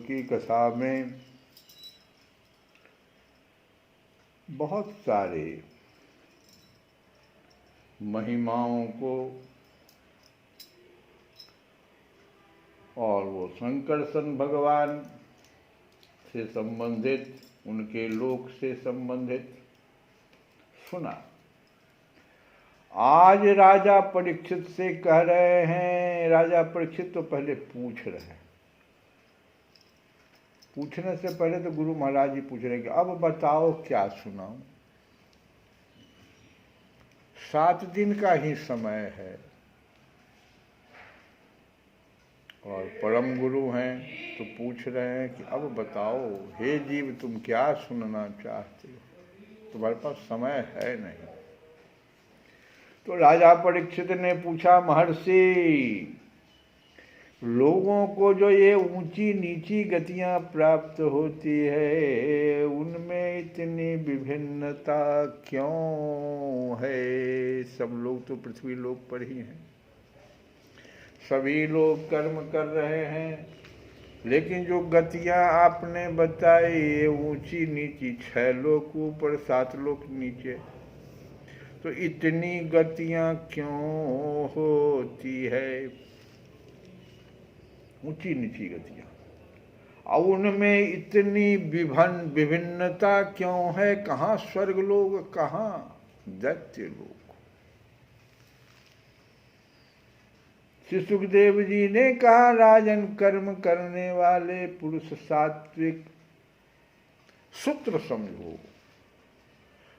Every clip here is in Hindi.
की कथा में बहुत सारे महिमाओं को और वो संकर्षण भगवान से संबंधित, उनके लोक से संबंधित सुना। आज राजा परीक्षित से कह रहे हैं, राजा परीक्षित तो पहले पूछ रहे हैं, पूछने से पहले तो गुरु महाराज जी पूछ रहे हैं कि अब बताओ क्या सुनाऊं। 7 दिन का ही समय है और परम गुरु हैं तो पूछ रहे हैं कि अब बताओ हे जीव, तुम क्या सुनना चाहते हो, तुम्हारे पास समय है नहीं। तो राजा परीक्षित ने पूछा, महर्षि, लोगों को जो ये ऊंची नीची गतियां प्राप्त होती है उनमें इतनी विभिन्नता क्यों है? सब लोग तो पृथ्वी लोक पर ही हैं, सभी लोग कर्म कर रहे हैं, लेकिन जो गतियां आपने बताई ऊंची नीची, 6 लोक ऊपर 7 लोक नीचे, तो इतनी गतियां क्यों होती है? ऊंची नीची गतियां, और उनमें इतनी विभिन्नता क्यों है? कहाँ स्वर्ग लोग, कहाँ दैत्य लोग। श्री सुखदेव जी ने कहा, राजन, कर्म करने वाले पुरुष सात्विक, सूत्र समझो,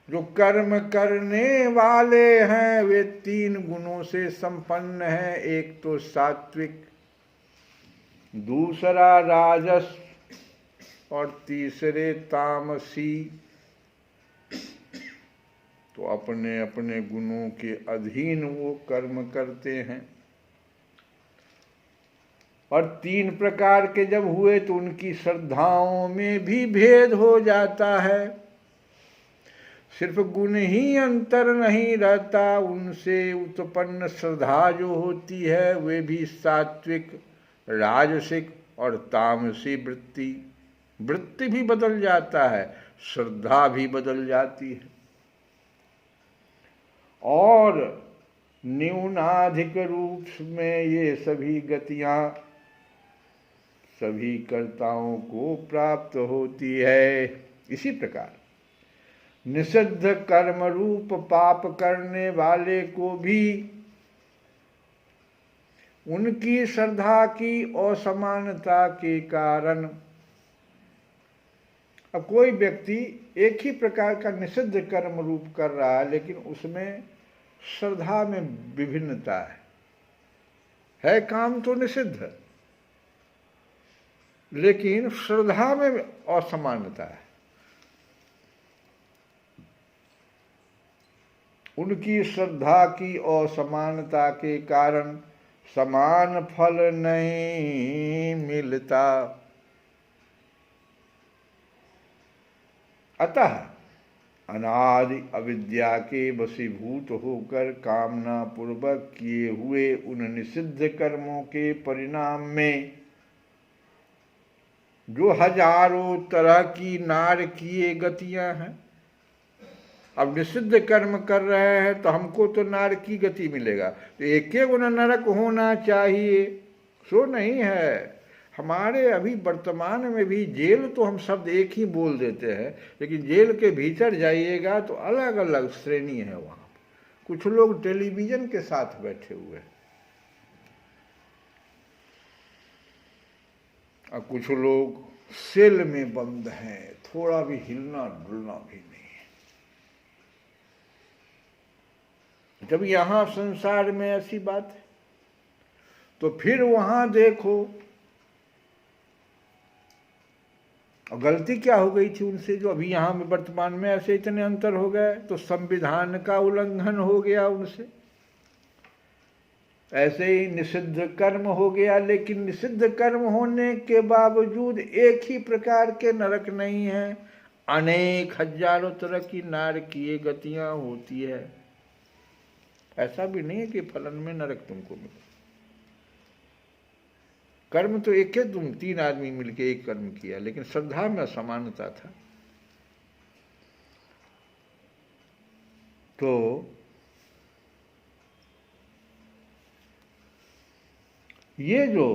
जो कर्म करने वाले हैं वे 3 गुणों से संपन्न हैं। एक तो सात्विक, दूसरा राजस और तीसरे तामसी। तो अपने अपने गुणों के अधीन वो कर्म करते हैं। और 3 प्रकार के जब हुए तो उनकी श्रद्धाओं में भी भेद हो जाता है। सिर्फ गुण ही अंतर नहीं रहता, उनसे उत्पन्न श्रद्धा जो होती है वे भी सात्विक, राजसिक और तामसी वृत्ति भी बदल जाता है, श्रद्धा भी बदल जाती है। और न्यूनाधिक रूप में ये सभी गतियां सभी कर्ताओं को प्राप्त होती है। इसी प्रकार निषिद्ध कर्म रूप पाप करने वाले को भी उनकी श्रद्धा की असमानता के कारण, अब कोई व्यक्ति एक ही प्रकार का निषिद्ध कर्म रूप कर रहा है लेकिन उसमें श्रद्धा में विभिन्नता है काम तो निषिद्ध, लेकिन श्रद्धा में असमानता है। उनकी श्रद्धा की असमानता के कारण समान फल नहीं मिलता। अतः अनादि अविद्या के वशीभूत होकर कामना पूर्वक किए हुए उन निषिद्ध कर्मों के परिणाम में जो हजारों तरह की नारकीय गतियां हैं, अब निषिद्ध कर्म कर रहे हैं तो हमको तो नारकी गति मिलेगा, तो एक गुना नरक होना चाहिए, सो नहीं है। हमारे अभी वर्तमान में भी जेल तो हम शब्द एक ही बोल देते हैं, लेकिन जेल के भीतर जाइएगा तो अलग अलग श्रेणी है। वहाँ कुछ लोग टेलीविजन के साथ बैठे हुए हैं और कुछ लोग सेल में बंद हैं, थोड़ा भी हिलना डुलना भी नहीं। जब यहाँ संसार में ऐसी बात है तो फिर वहां देखो गलती क्या हो गई थी उनसे, जो अभी यहाँ में वर्तमान में ऐसे इतने अंतर हो गए, तो संविधान का उल्लंघन हो गया उनसे। ऐसे ही निषिद्ध कर्म हो गया, लेकिन निषिद्ध कर्म होने के बावजूद एक ही प्रकार के नरक नहीं है, अनेक हजारों तरह की नारकीय गतियां होती है। ऐसा भी नहीं है कि फलन में नरक तुमको मिले। कर्म तो एक है, तुम 3 आदमी मिलके एक कर्म किया, लेकिन श्रद्धा में असमानता था। तो ये जो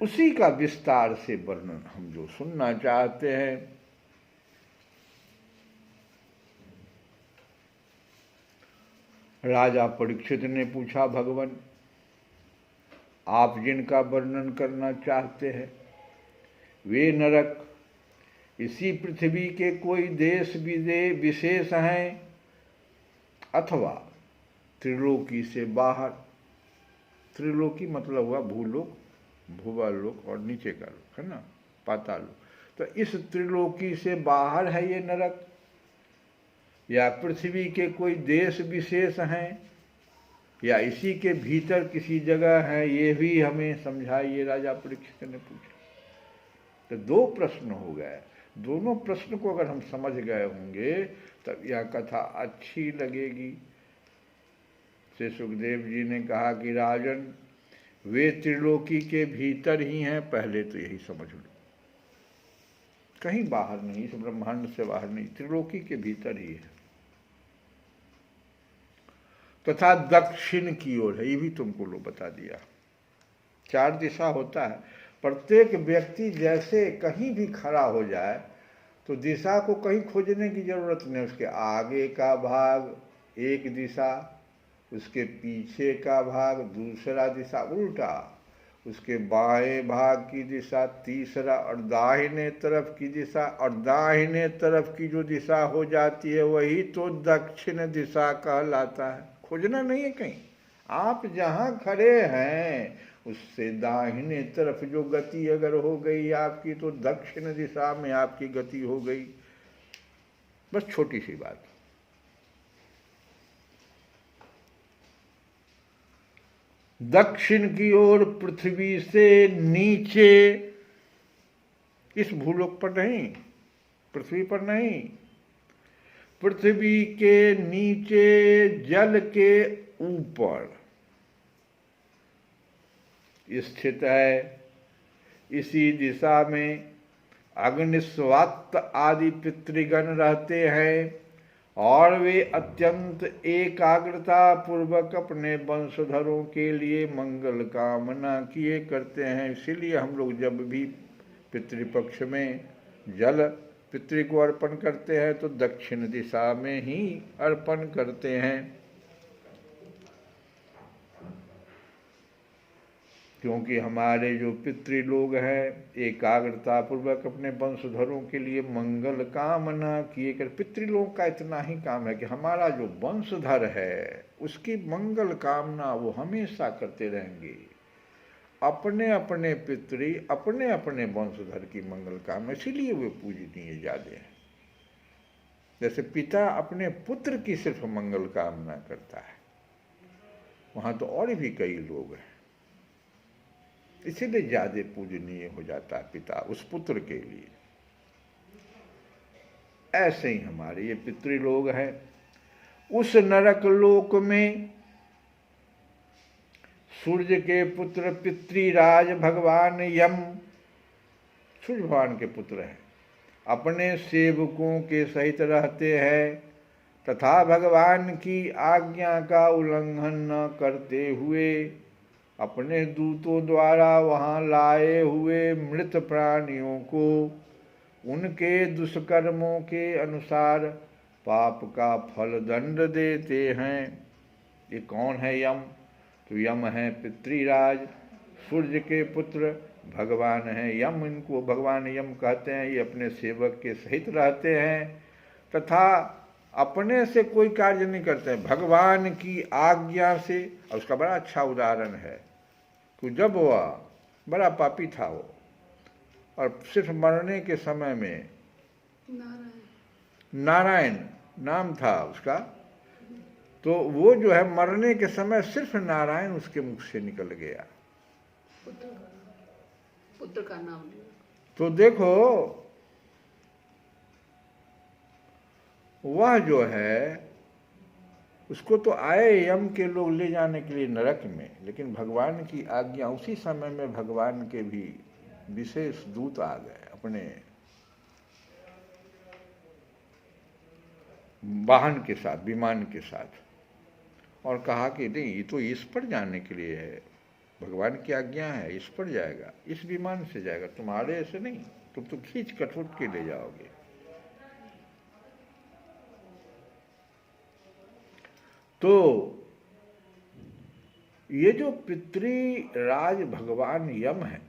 उसी का विस्तार से वर्णन हम जो सुनना चाहते हैं, राजा परीक्षित ने पूछा, भगवान आप जिनका वर्णन करना चाहते हैं वे नरक इसी पृथ्वी के कोई देश विशेष हैं अथवा त्रिलोकी से बाहर? त्रिलोकी मतलब हुआ भूलोक, भुवलोक और नीचे का लोक, है ना, पाताल लोक। तो इस त्रिलोकी से बाहर है ये नरक, या पृथ्वी के कोई देश विशेष हैं, या इसी के भीतर किसी जगह है, ये भी हमें समझाइए, राजा परीक्षित ने पूछा। तो 2 प्रश्न हो गए। दोनों प्रश्न को अगर हम समझ गए होंगे तब यह कथा अच्छी लगेगी। श्री सुखदेव जी ने कहा कि राजन वे त्रिलोकी के भीतर ही हैं, पहले तो यही समझ लो, कहीं बाहर नहीं, इस ब्रह्मांड से बाहर नहीं, त्रिलोकी के भीतर ही है। तथा दक्षिण की ओर है, ये भी तुमको लो बता दिया। 4 दिशा होता है, प्रत्येक व्यक्ति जैसे कहीं भी खड़ा हो जाए तो दिशा को कहीं खोजने की जरूरत नहीं। उसके आगे का भाग एक दिशा, उसके पीछे का भाग दूसरा दिशा, उल्टा उसके बाएं भाग की दिशा तीसरा, और दाहिने तरफ की दिशा, और दाहिने तरफ की जो दिशा हो जाती है वही तो दक्षिण दिशा कहलाता है। खोजना नहीं है कहीं, आप जहाँ खड़े हैं उससे दाहिने तरफ जो गति अगर हो गई आपकी तो दक्षिण दिशा में आपकी गति हो गई। बस छोटी सी बात। दक्षिण की ओर पृथ्वी से नीचे, इस भूलोक पर नहीं, पृथ्वी पर नहीं, पृथ्वी के नीचे जल के ऊपर स्थित है। इसी दिशा में अग्निस्वात्त आदि पितृगण रहते हैं और वे अत्यंत एकाग्रता पूर्वक अपने वंशधरों के लिए मंगल कामना किए करते हैं। इसीलिए हम लोग जब भी पितृपक्ष में जल पितृ को अर्पण करते हैं तो दक्षिण दिशा में ही अर्पण करते हैं, क्योंकि हमारे जो पितृ लोग हैं एकाग्रता पूर्वक अपने वंशधरों के लिए मंगल कामना किए कर। पितृ लोगों का इतना ही काम है कि हमारा जो वंशधर है उसकी मंगल कामना वो हमेशा करते रहेंगे। अपने अपने पितृ अपने अपने वंशधर की मंगल कामना, इसीलिए वे पूजनीय ज्यादा हैं। जैसे पिता अपने पुत्र की सिर्फ मंगल कामना करता है, वहां तो और भी कई लोग हैं, इसीलिए ज्यादा पूजनीय हो जाता है पिता उस पुत्र के लिए। ऐसे ही हमारे ये पितृ लोग हैं। उस नरक लोक में सूर्य के पुत्र पितृराज भगवान यम, सूर्य भगवान के पुत्र हैं, अपने सेवकों के सहित रहते हैं तथा भगवान की आज्ञा का उल्लंघन न करते हुए अपने दूतों द्वारा वहां लाए हुए मृत प्राणियों को उनके दुष्कर्मों के अनुसार पाप का फल दंड देते हैं। ये कौन है यम? तो यम है पितृराज, सूर्य के पुत्र भगवान है यम। इनको भगवान यम कहते हैं। ये अपने सेवक के सहित रहते हैं तथा अपने से कोई कार्य नहीं करते हैं, भगवान की आज्ञा से। और उसका बड़ा अच्छा उदाहरण है कि जब वह बड़ा पापी था वो, और सिर्फ मरने के समय में नारायण नाम था उसका, तो वो जो है मरने के समय सिर्फ नारायण उसके मुख से निकल गया, पुत्र का नाम। तो देखो वह जो है उसको तो आए यम के लोग ले जाने के लिए नरक में, लेकिन भगवान की आज्ञा, उसी समय में भगवान के भी विशेष दूत आ गए अपने वाहन के साथ, विमान के साथ, और कहा कि नहीं, ये तो इस पर जाने के लिए है, भगवान की आज्ञा है, इस पर जाएगा, इस विमान से जाएगा, तुम्हारे ऐसे नहीं, तुम तो खींच कटोट के ले जाओगे। तो ये जो पितृराज भगवान यम है,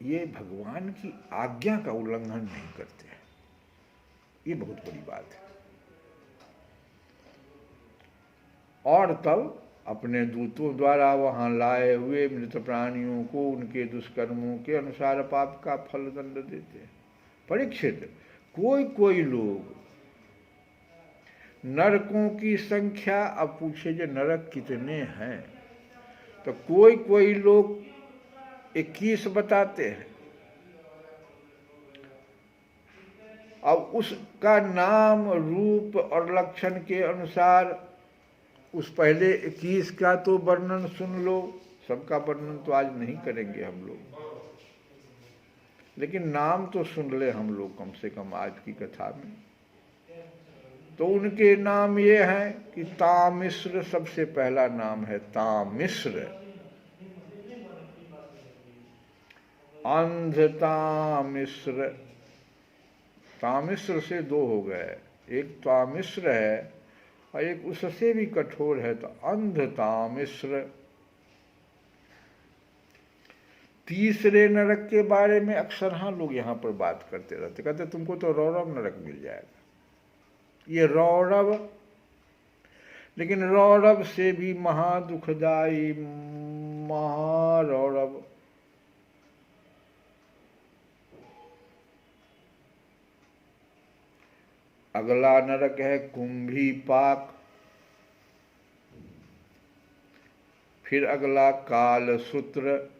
ये भगवान की आज्ञा का उल्लंघन नहीं करते हैं, ये बहुत बड़ी बात है। और तब अपने दूतों द्वारा वहां लाए हुए मृत प्राणियों को उनके दुष्कर्मों के अनुसार पाप का फल दंड देते हैं। परीक्षित, कोई कोई लोग नरकों की संख्या, अब पूछे जो नरक कितने हैं, तो कोई कोई लोग 21 बताते हैं। अब उसका नाम, रूप और लक्षण के अनुसार उस पहले 21 का तो वर्णन सुन लो, सबका वर्णन तो आज नहीं करेंगे हम लोग, लेकिन नाम तो सुन ले हम लोग कम से कम आज की कथा में। तो उनके नाम ये हैं कि तामिश्र सबसे पहला नाम है, तामिश्र, अंधतामिश्र, तामिश्र से दो हो गए, एक तामिश्र है और एक उससे भी कठोर है, तो अंधतामिश्र। तीसरे नरक के बारे में अक्सर हाँ लोग यहाँ पर बात करते रहते, कहते तुमको तो रौरव नरक मिल जाएगा, ये रौरव, लेकिन रौरव से भी महादुखदायी महारौरव अगला नरक है कुंभी पाक, फिर अगला कालसूत्र,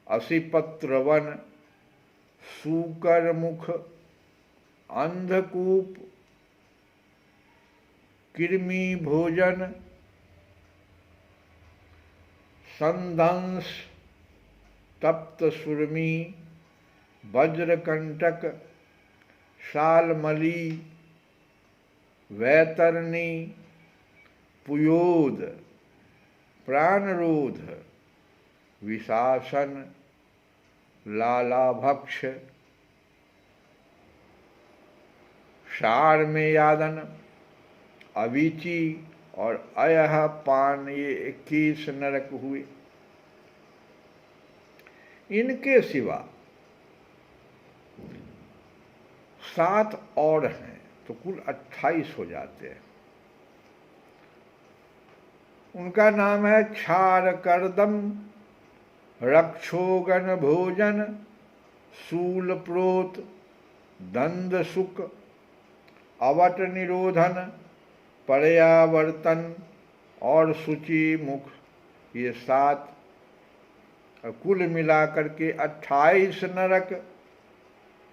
असिपत्रवन, सूकर मुख, अंधकूप, कृमि भोजन, संदंश, तप्त सुरमी, वज्रकंटक, शालमली, वैतरणी, पुयोद, प्राणरोध, विशासन, लालाभक्ष, शार्मेयादन, अविची और अयह पान, ये 21 नरक हुए। इनके सिवा 7 और हैं, तो कुल 28 हो जाते हैं। उनका नाम है क्षार करदम, रक्षोगन भोजन, शूल प्रोत, दंद सुक, अवट निरोधन, पर्यावर्तन और शुचि मुख, ये 7 कुल मिलाकर के 28 नरक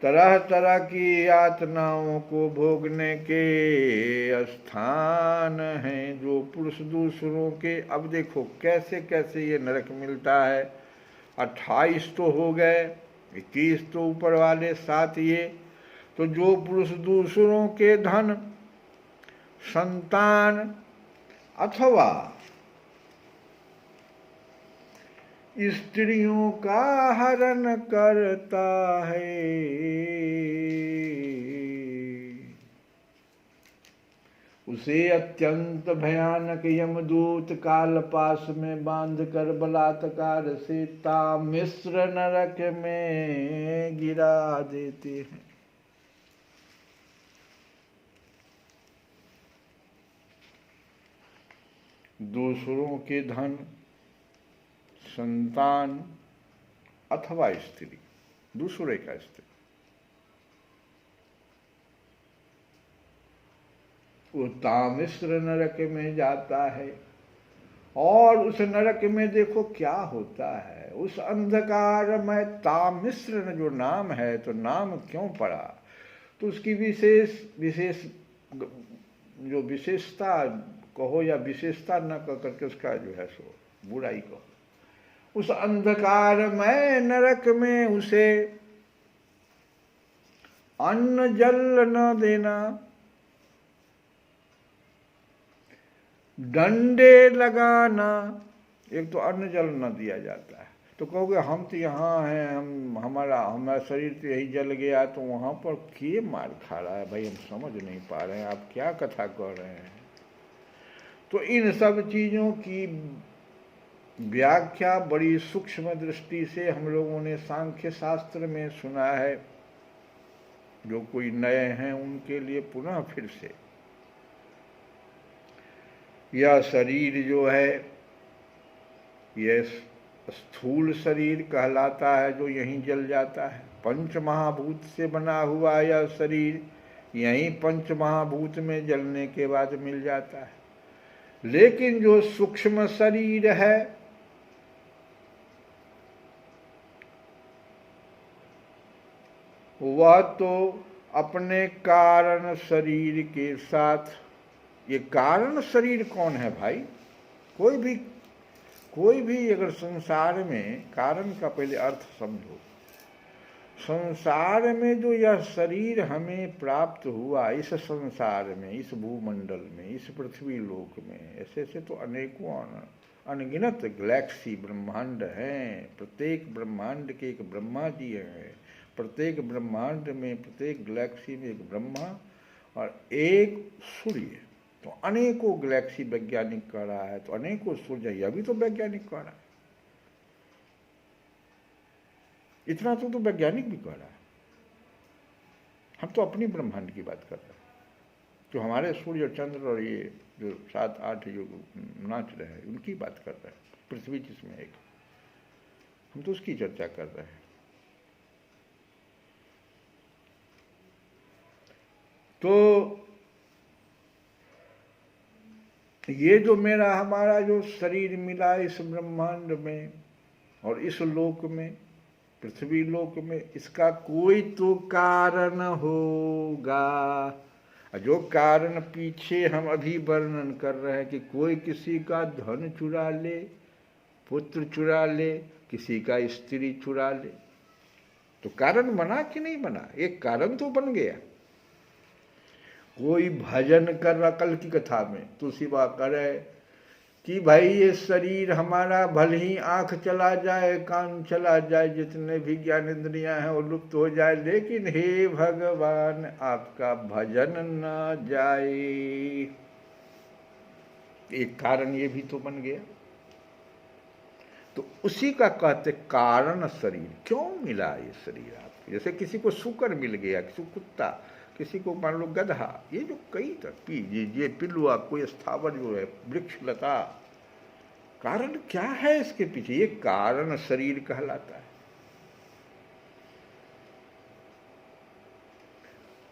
तरह तरह की यातनाओं को भोगने के स्थान हैं, जो पुरुष दूसरों के। अब देखो कैसे कैसे ये नरक मिलता है, 28 तो हो गए, 21 तो ऊपर वाले, 7 ये, तो जो पुरुष दूसरों के धन, संतान अथवा स्त्रियों का हरण करता है, उसे अत्यंत भयानक यमदूत कालपाश में बांधकर बलात्कार से तामिश्र नरक में गिरा देते हैं। दूसरों के धन, संतान अथवा स्त्री, दूसरे का स्त्री, वो तामिश्र नरक में जाता है। और उस नरक में देखो क्या होता है, उस अंधकार में तामिश्र जो नाम है, तो नाम क्यों पड़ा, तो उसकी विशेष विशेष जो विशेषता कहो या विशेषता न कह करके उसका जो है सो बुराई कहो, उस अंधकारमय नरक में उसे अन्न जल न देना, डंडे लगाना। एक तो अन्न जल न दिया जाता है, तो कहोगे हम तो यहाँ हैं, हमारा शरीर तो यही जल गया, तो वहाँ पर के मार खा रहा है भाई, हम समझ नहीं पा रहे हैं आप क्या कथा कर रहे हैं। तो इन सब चीज़ों की व्याख्या बड़ी सूक्ष्म दृष्टि से हम लोगों ने सांख्य शास्त्र में सुना है। जो कोई नए हैं उनके लिए पुनः फिर से, यह शरीर जो है यह स्थूल शरीर कहलाता है, जो यहीं जल जाता है। पंच महाभूत से बना हुआ यह शरीर यहीं पंच महाभूत में जलने के बाद मिल जाता है। लेकिन जो सूक्ष्म शरीर है वह तो अपने कारण शरीर के साथ, ये कारण शरीर कौन है भाई? कोई भी अगर संसार में, कारण का पहले अर्थ समझो, संसार में जो यह शरीर हमें प्राप्त हुआ, इस संसार में, इस भूमंडल में, इस पृथ्वी लोक में, ऐसे ऐसे तो अनेकों अनगिनत गैलेक्सी ब्रह्मांड हैं। प्रत्येक ब्रह्मांड के एक ब्रह्मा जी हैं, प्रत्येक ब्रह्मांड में, प्रत्येक गैलेक्सी में एक ब्रह्मा और एक सूर्य। तो अनेकों गैलेक्सी वैज्ञानिक कह रहा है, तो अनेकों सूर्य, यह भी तो वैज्ञानिक कह रहा है। इतना तो वैज्ञानिक भी कह रहा है। हम तो अपनी ब्रह्मांड की बात कर रहे हैं, जो हमारे सूर्य चंद्र और ये जो 7-8 जो नाच रहे हैं उनकी बात कर रहे हैं, पृथ्वी जिसमें एक, हम तो उसकी चर्चा कर रहे हैं। तो ये जो हमारा जो शरीर मिला इस ब्रह्मांड में और इस लोक में, पृथ्वी लोक में, इसका कोई तो कारण होगा। जो कारण पीछे हम अभी वर्णन कर रहे हैं कि कोई किसी का धन चुरा ले, पुत्र चुरा ले, किसी का स्त्री चुरा ले, तो कारण बना कि नहीं बना? एक कारण तो बन गया। कोई भजन कर रहा, कल की कथा में तुलसी बा करे कि भाई ये शरीर हमारा भले ही आंख चला जाए, कान चला जाए, जितने भी ज्ञान इंद्रियां हैं वो लुप्त हो जाए, लेकिन हे भगवान आपका भजन न जाए। एक कारण ये भी तो बन गया। तो उसी का कहते कारण शरीर। क्यों मिला ये शरीर आपको? जैसे किसी को शुकर मिल गया, किसी को कुत्ता, किसी को मान लो गधा, ये जो कई ये पिलुआ, कोई स्थावर जो है, वृक्ष लता, कारण क्या है इसके पीछे? ये कारण शरीर कहलाता है।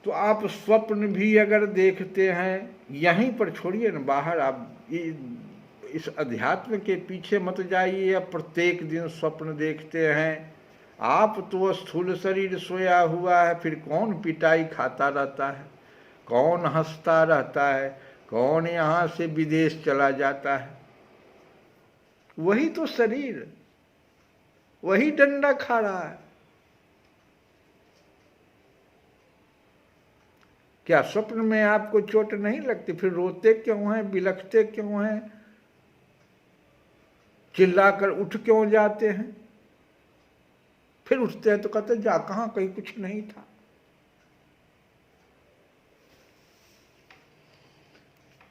तो आप स्वप्न भी अगर देखते हैं, यहीं पर छोड़िए न, बाहर आप इस अध्यात्म के पीछे मत जाइए। आप प्रत्येक दिन स्वप्न देखते हैं, आप तो स्थूल शरीर सोया हुआ है, फिर कौन पिटाई खाता रहता है, कौन हंसता रहता है, कौन यहाँ से विदेश चला जाता है? वही तो शरीर, वही डंडा खा रहा है। क्या स्वप्न में आपको चोट नहीं लगती? फिर रोते क्यों हैं, बिलखते क्यों हैं, चिल्लाकर उठ क्यों जाते हैं? फिर उठते हैं तो कहते जा, कहाँ, कहीं कुछ नहीं था।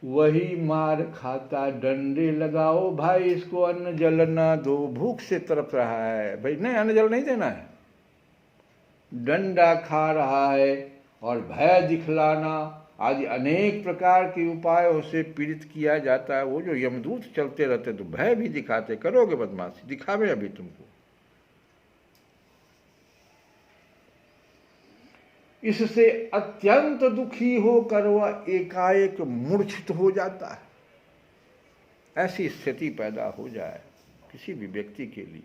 वही मार खाता, डंडे लगाओ भाई, इसको अन्न जल ना दो, भूख से तड़प रहा है भाई, नहीं अन्न जल नहीं देना है, डंडा खा रहा है, और भय दिखलाना आदि अनेक प्रकार के उपायों से पीड़ित किया जाता है। वो जो यमदूत चलते रहते तो भय भी दिखाते, करोगे बदमाशी, दिखावे अभी तुमको। इससे अत्यंत दुखी होकर वह एकाएक मूर्छित हो जाता है। ऐसी स्थिति पैदा हो जाए किसी भी व्यक्ति के लिए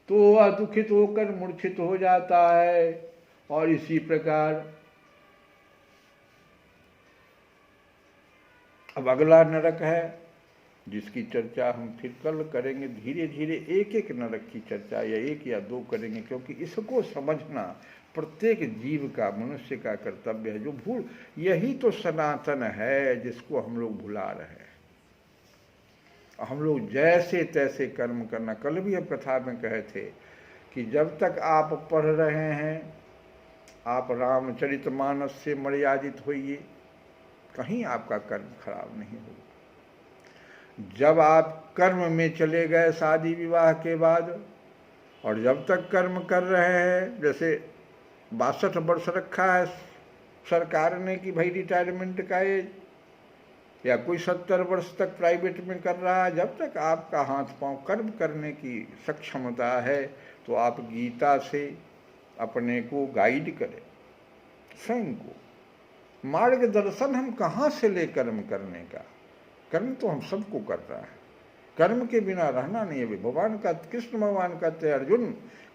तो वह दुखित होकर मूर्छित हो जाता है। और इसी प्रकार अब अगला नरक है जिसकी चर्चा हम फिर कल करेंगे। धीरे धीरे एक एक नरक की चर्चा या एक या दो करेंगे, क्योंकि इसको समझना प्रत्येक जीव का, मनुष्य का कर्तव्य है। जो भूल, यही तो सनातन है जिसको हम लोग भुला रहे हैं। हम लोग जैसे तैसे कर्म करना। कल भी हम कथा में कहे थे कि जब तक आप पढ़ रहे हैं, आप रामचरितमानस से मर्यादित होइए, कहीं आपका कर्म खराब नहीं होगा। जब आप कर्म में चले गए शादी विवाह के बाद, और जब तक कर्म कर रहे हैं, जैसे 62 वर्ष रखा है सरकार ने कि भाई रिटायरमेंट का एज, या कोई 70 वर्ष तक प्राइवेट में कर रहा है, जब तक आपका हाथ पांव कर्म करने की सक्षमता है, तो आप गीता से अपने को गाइड करें, स्वयं को मार्गदर्शन हम कहाँ से ले कर्म करने का। कर्म तो हम सबको कर रहा है, कर्म के बिना रहना नहीं है। भगवान का, कृष्ण भगवान कहते हैं अर्जुन,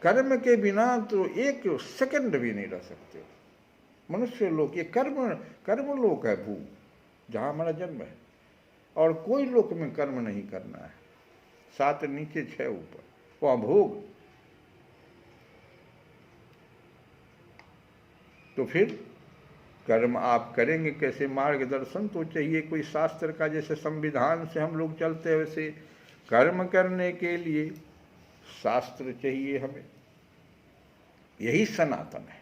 कर्म के बिना तो एक सेकंड भी नहीं रह सकते। मनुष्य लोक ये कर्म लोक है, भू जहाँ हमारा जन्म है, और कोई लोक में कर्म नहीं करना है। 7 नीचे 6 ऊपर, वहाँ भोग। तो फिर कर्म आप करेंगे कैसे? मार्गदर्शन तो चाहिए कोई शास्त्र का। जैसे संविधान से हम लोग चलते हैं, वैसे कर्म करने के लिए शास्त्र चाहिए हमें। यही सनातन है।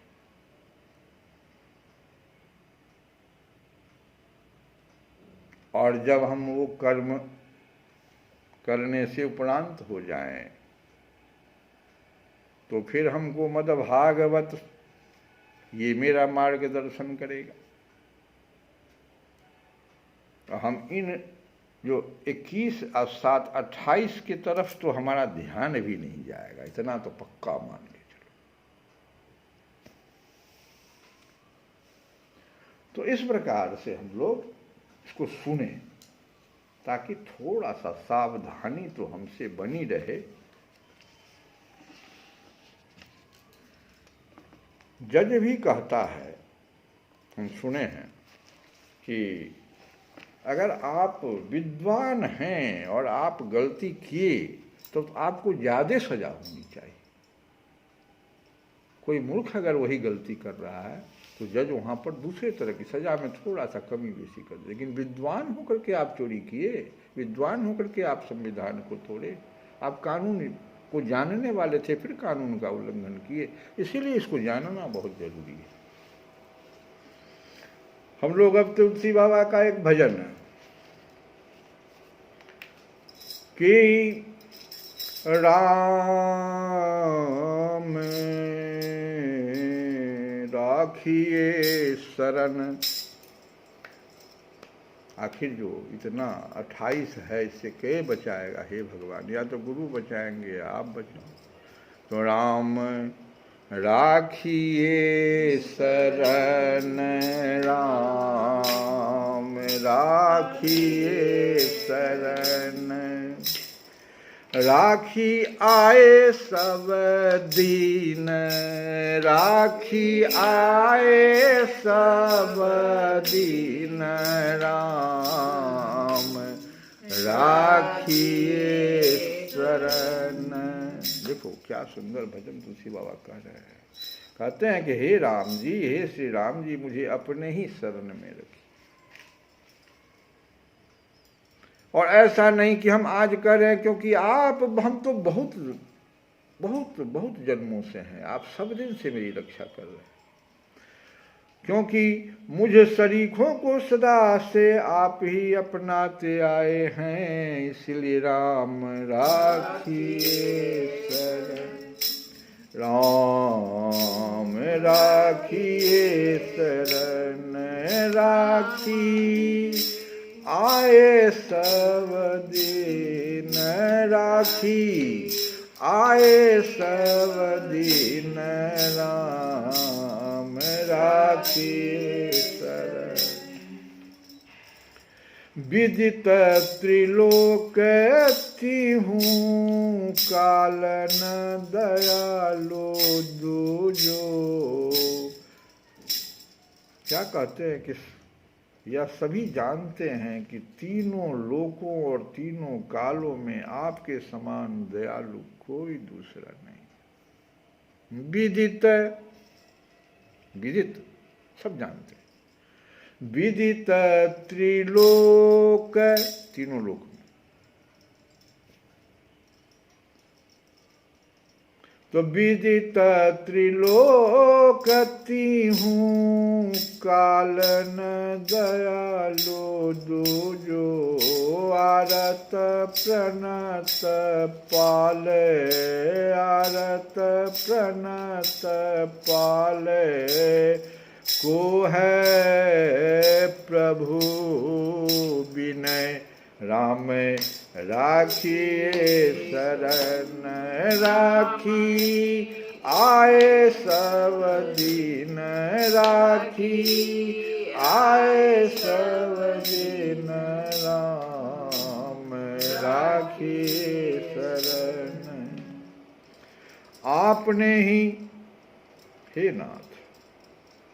और जब हम वो कर्म करने से उपरांत हो जाएं, तो फिर हमको मद्भागवत ये मेरा मार्गदर्शन करेगा। तो हम इन जो 21 और 7 28 की तरफ तो हमारा ध्यान भी नहीं जाएगा, इतना तो पक्का मान के चलो। तो इस प्रकार से हम लोग इसको सुने, ताकि थोड़ा सा सावधानी तो हमसे बनी रहे। जज भी कहता है, हम सुने हैं, कि अगर आप विद्वान हैं और आप गलती किए तो आपको ज़्यादा सजा होनी चाहिए। कोई मूर्ख अगर वही गलती कर रहा है तो जज वहाँ पर दूसरे तरह की सजा में थोड़ा सा कमी बेसी कर दे। लेकिन विद्वान होकर के आप चोरी किए, विद्वान होकर के आप संविधान को तोड़े, आप कानून को जानने वाले थे, फिर कानून का उल्लंघन किए। इसीलिए इसको जानना बहुत जरूरी है। हम लोग अब तुलसी बाबा का एक भजन है कि राम राखिए शरण। आखिर जो इतना 28 है, इससे के बचाएगा हे भगवान? या तो गुरु बचाएंगे या आप बचाओ। तो राम राखिए शरण, राम राखिए शरण, राखी आए सब दीन, राखी आए सब दीन, राम राखिए शरण। देखो क्या सुंदर भजन तुलसी बाबा कह रहे हैं। कहते हैं कि हे राम जी, हे श्री राम जी, मुझे अपने ही शरण में रखिए। और ऐसा नहीं कि हम आज करें, क्योंकि हम तो बहुत बहुत बहुत जन्मों से हैं, आप सब दिन से मेरी रक्षा कर रहे हैं। क्योंकि मुझे शरीकों को सदा से आप ही अपनाते आए हैं, इसलिए राम राखिए शरण, राम राखिए शरण, राखी आए सब दिन, राखी आए सब दिन, राम राखिए शरण। विदित त्रिलोक हूँ, कालन दयालो दूजो। क्या कहते हैं कि या सभी जानते हैं कि तीनों लोकों और तीनों कालों में आपके समान दयालु कोई दूसरा नहीं। विदित, विदित सब जानते हैं, विदित त्रिलोक, तीनों लोक में, तो विदित त्रिलोक तीहूं कालन दयालो दूजो आरत प्रणत पाले, आरत प्रणत पाले, को है प्रभु विनय राम राखिए शरण, राखी आए सब दीन, राखी आए सब दीन, राम राखिए शरण। आपने ही, हे नाथ,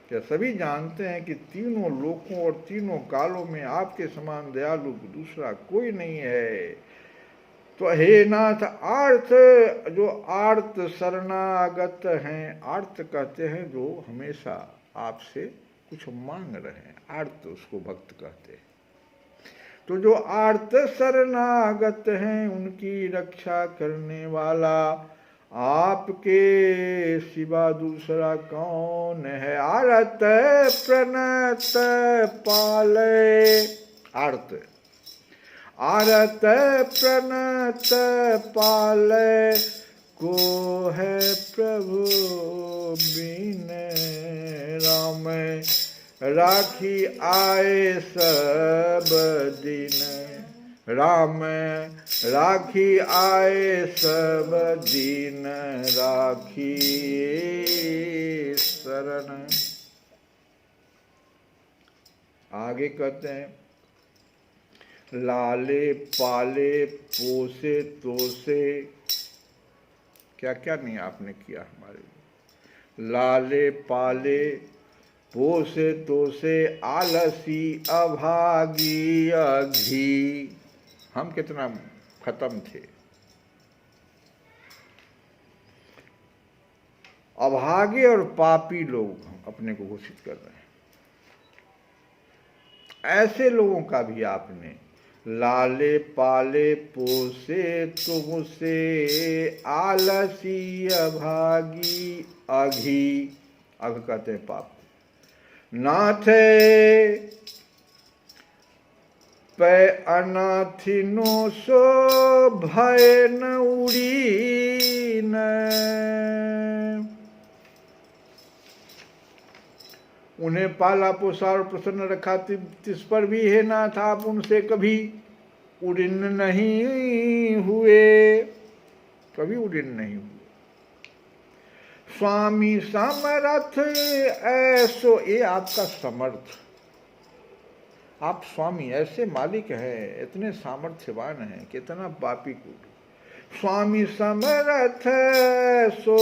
क्या सभी जानते हैं कि तीनों लोकों और तीनों कालों में आपके समान दयालु दूसरा कोई नहीं है। तो हे नाथ, आर्त, जो आर्त शरणागत हैं, आर्त कहते हैं जो हमेशा आपसे कुछ मांग रहे हैं, आर्त उसको भक्त कहते हैं। तो जो आर्त शरणागत हैं उनकी रक्षा करने वाला आपके सिवा दूसरा कौन है। आरत प्रणत पाले, आर्त, आरत प्रणत पाले, को है प्रभु बिन राम राखी आए सब दिन, राम राखी आए सब दिन, राखी शरण। आगे कहते हैं, लाले पाले पोसे तोसे, क्या क्या नहीं आपने किया हमारे लिए। लाले पाले पोसे तोसे, आलसी अभागी अघी, हम कितना खत्म थे, अभागे और पापी लोग हम अपने को घोषित कर रहे हैं। ऐसे लोगों का भी आपने लाले पाले पोसे तुमसे, आलसी अभागी अघी, अघ कहते हैं पाप, नाथे पै अनाथिनो सो भय न उड़ी न, उन्हें पाला पोसा और प्रसन्न रखा, तिस पर भी है नाथ आप उनसे कभी उड़ीन नहीं हुए, कभी उड़ीन नहीं हुए। स्वामी समर्थ ऐसो, ये आपका समर्थ, आप स्वामी ऐसे मालिक हैं, इतने सामर्थ्यवान हैं, कितना पापी को। स्वामी समर्थ सो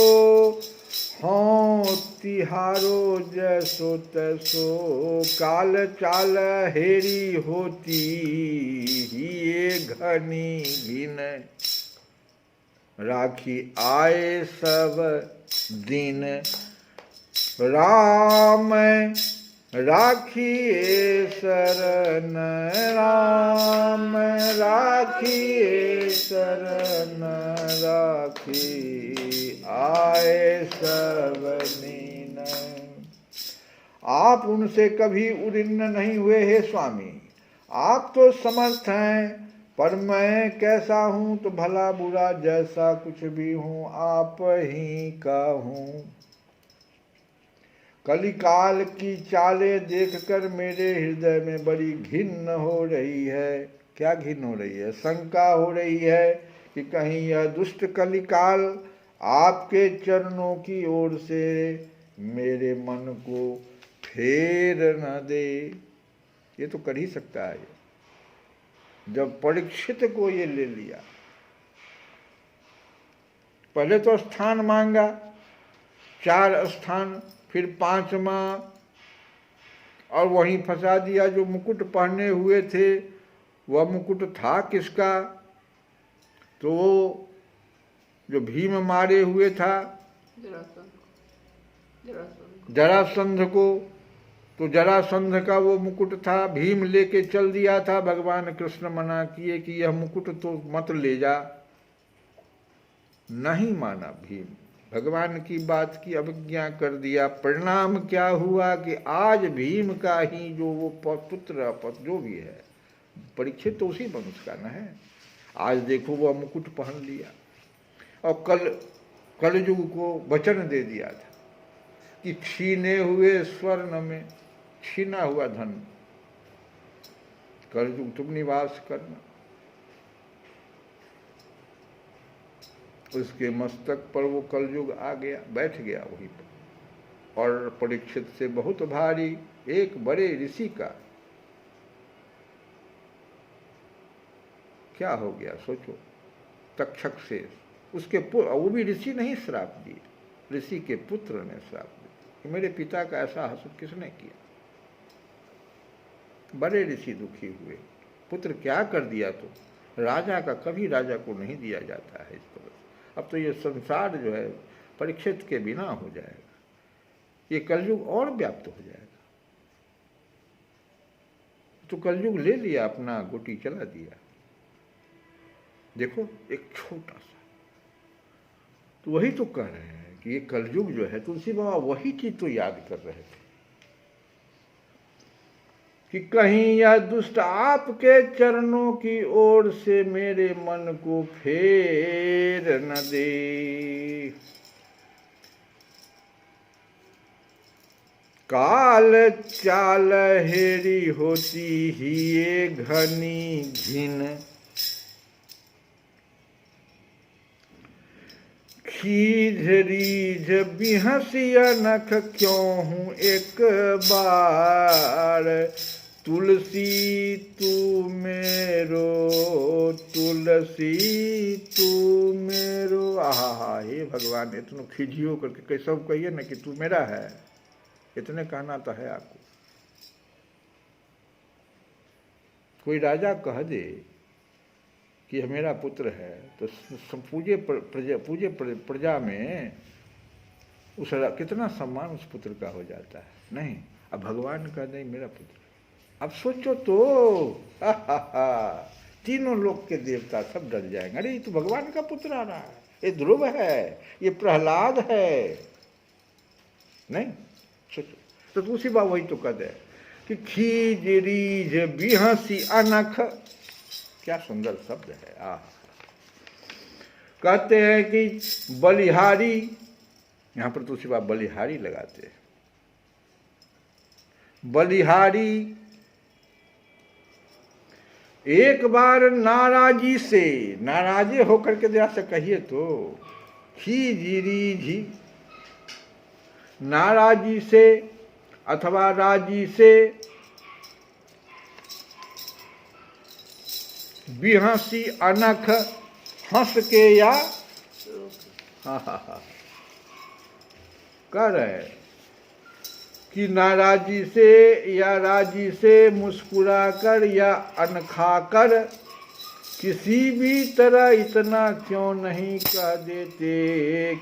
हाँ तिहारो जैसो तैसो, काल चाल हेरी होती ये घनी घिन, राखी आए सब दिन, राम राखिए शरण, राम राखिए शरण, राखी आए सब दीन। आप उनसे कभी उड़ीन नहीं हुए हे स्वामी, आप तो समर्थ हैं, पर मैं कैसा हूँ तो भला बुरा जैसा कुछ भी हूँ आप ही का हूँ। कलिकाल की चालें देखकर मेरे हृदय में बड़ी घिन्न हो रही है। क्या घिन्न हो रही है? शंका हो रही है कि कहीं यह दुष्ट कलिकाल आपके चरणों की ओर से मेरे मन को फेर न दे। ये तो कर ही सकता है। जब परीक्षित को ये ले लिया, पहले तो स्थान मांगा, 4 स्थान, फिर 5वां और वहीं फंसा दिया। जो मुकुट पहने हुए थे वह मुकुट था किसका? तो जो भीम मारे हुए था जरासंध को, तो जरासंध का वो मुकुट था, भीम लेके चल दिया था। भगवान कृष्ण मना किए कि यह मुकुट तो मत ले जा। नहीं माना भीम, भगवान की बात की अवज्ञा कर दिया। परिणाम क्या हुआ कि आज भीम का ही जो वो पुत्र जो भी है, परीक्षित तो उसी वंश का न है, आज देखो वह मुकुट पहन लिया। और कलयुग को वचन दे दिया था कि छीने हुए स्वर्ण में छीना हुआ धन कलयुग तुम निवास करना। उसके मस्तक पर वो कलयुग आ गया, बैठ गया वहीं पर। और परीक्षित से बहुत भारी एक बड़े ऋषि का क्या हो गया सोचो। तक्षक से उसके वो भी ऋषि नहीं श्राप दिए, ऋषि के पुत्र ने श्राप दिया कि मेरे पिता का ऐसा हसद किसने किया। बड़े ऋषि दुखी हुए, पुत्र क्या कर दिया। तो राजा का कभी राजा को नहीं दिया जाता है इस तरह। अब तो ये संसार जो है परीक्षित के बिना हो जाएगा, ये कलयुग और व्याप्त हो जाएगा। तो कलयुग ले लिया, अपना गोटी चला दिया। देखो एक छोटा सा, तो वही तो कह रहे हैं कि ये कलयुग जो है, तुलसी बाबा वही चीज तो याद कर रहे थे कि कहीं यह दुष्ट आपके चरणों की ओर से मेरे मन को फेर न दे। काल चाल हेरी होती ही ये घनी घिन, खीझ रीझ बिहसिया नख क्यों हूँ एक बार। तुलसी तू मेरो, तुलसी तू मेरो। आहा, हे भगवान, इतना खिझियो करके कैसा कहिए ना कि तू मेरा है, इतने कहना तो है आपको। कोई राजा कह दे कि यह मेरा पुत्र है तो पूजे प्रजा में उस कितना सम्मान उस पुत्र का हो जाता है। नहीं, अब भगवान कह दे मेरा पुत्र। अब सोचो तो तीनों लोक के देवता सब डर जाएंगे। अरे ये तो भगवान का पुत्र आ रहा है, ये ध्रुव है, ये प्रहलाद है। नहीं सोचो तो तुलसी बाबा वही तो कह दे कि खीज रीझ बिहसी अनख, क्या सुंदर शब्द है। कहते हैं कि बलिहारी, यहां पर तुलसी बाबा बलिहारी लगाते हैं। बलिहारी एक बार नाराजी से, नाराजे होकर के जरा से कहिए तो, खीजी नाराजी से अथवा राजी से, बिहसी अनख हंस के या कह रहे कि नाराजी से या राजी से मुस्कुराकर या अनखाकर किसी भी तरह इतना क्यों नहीं कह देते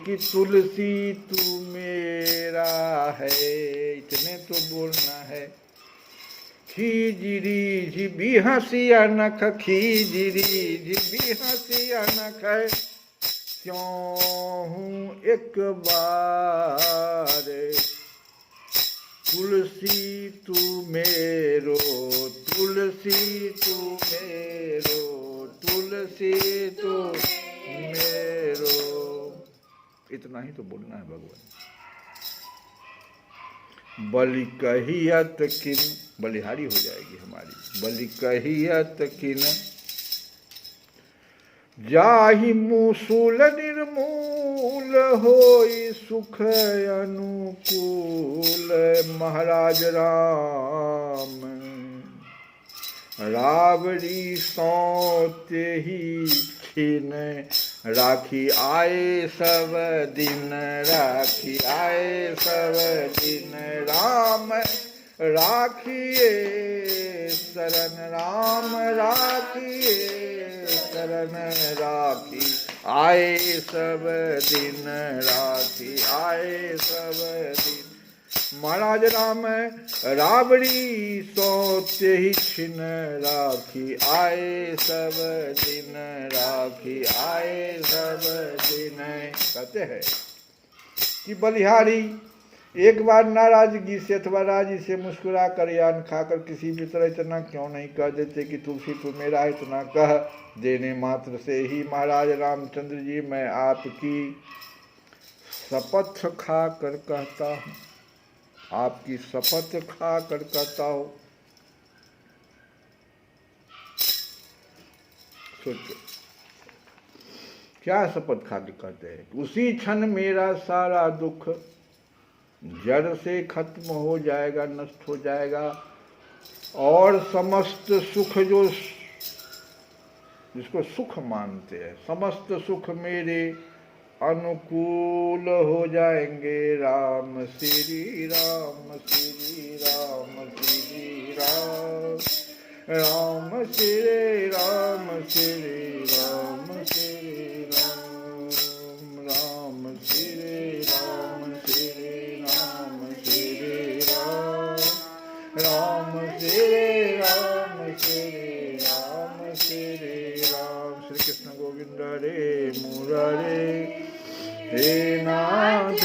कि तुलसी तू मेरा है। इतने तो बोलना है। खीजरी बिहसी अनख, खीजरी बिहसी अनख क्यों हूँ एक बार। तुलसी तू मेरो, तुलसी तू मेरो, तुलसी तू मेरो। इतना ही तो बोलना है भगवान। बलि कहियत किन, बलिहारी हो जाएगी हमारी। बलि कहियत किन जाहि मूसूल निर्मूल होई सुख अनुकूल। महाराज राम रावरी सौते ही छीन, राखी आए सब दिन, राखी आए सब दिन। राम राखिए शरण राम राखिए शरण राखी आए सब दिन राखी आए सब दिन। महाराज राम राबड़ी सोते ही छिन राखी आए सब दिन राखी आए सब दिन। कहते हैं कि बलिहारी एक बार नाराजगी से अथवा राजी से मुस्कुरा कर या खाकर किसी भी तरह इतना क्यों नहीं कह देते कि तुलसी तू मेरा इतना कह देने मात्र से ही महाराज रामचंद्र जी मैं आपकी शपथ खा कर कहता हूँ, आपकी शपथ खा कर कहता हूँ। सोचो क्या शपथ खा के कहते हैं, उसी क्षण मेरा सारा दुख जड़ से खत्म हो जाएगा, नष्ट हो जाएगा, और समस्त सुख जो जिसको सुख मानते हैं समस्त सुख मेरे अनुकूल हो जाएंगे। राम श्री राम श्री राम श्री राम राम श्री राम श्री राम श्री राम राम श्री राम श्री राम श्री राम राम श्री राम श्री राम श्री राम। श्री कृष्ण गोविंद रे मुरारे हे नाथ